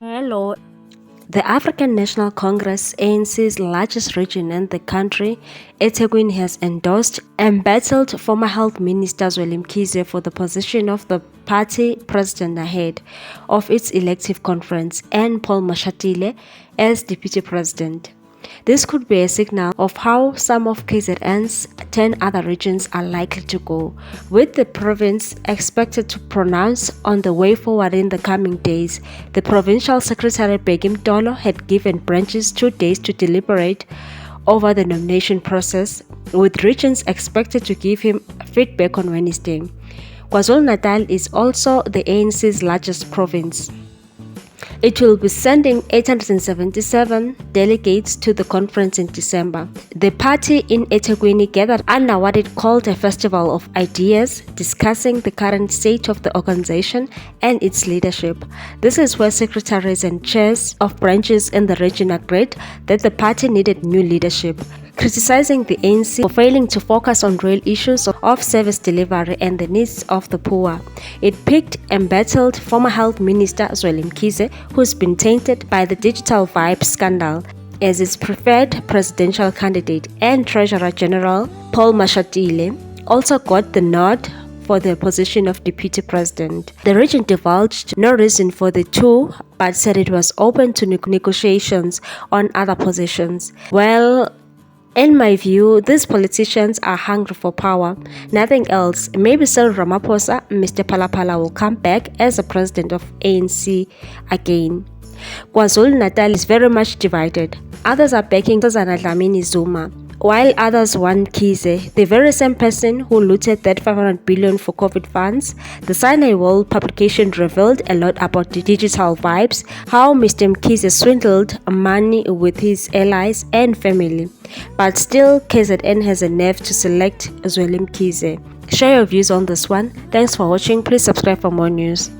Hello. The African National Congress, ANC's largest region in the country, eThekwini, has endorsed and battled former Health Minister Zweli for the position of the party president ahead of its elective conference and Paul Mashatile as deputy president. This could be a signal of how some of KZN's 10 other regions are likely to go, with the province expected to pronounce on the way forward in the coming days. The Provincial Secretary Begim Tolo had given branches 2 days to deliberate over the nomination process, with regions expected to give him feedback on Wednesday. KwaZulu-Natal is also the ANC's largest province. It will be sending 877 delegates to the conference in December. The party in eThekwini gathered under what it called a festival of ideas, discussing the current state of the organization and its leadership. This is where secretaries and chairs of branches in the region agreed that the party needed new leadership, criticizing the ANC for failing to focus on real issues of service delivery and the needs of the poor. It picked and battled former Health Minister Zweli, who's been tainted by the digital vibe scandal, as its preferred presidential candidate, and Treasurer General Paul Mashatile also got the nod for the position of deputy president. The region divulged no reason for the two, but said it was open to negotiations on other positions. Well, in my view, these politicians are hungry for power, nothing else. Maybe Cyril Ramaphosa, Mr. Palapala, will come back as the president of ANC again. KwaZulu-Natal is very much divided. Others are backing Dlamini Zuma, while others want Mkhize, the very same person who looted that 500 billion for COVID funds. The Sinai World publication revealed a lot about the digital vibes, how Mr. Mkhize swindled money with his allies and family. But still, KZN has a nerve to select Zweli Mkhize. Share your views on this one. Thanks for watching. Please subscribe for more news.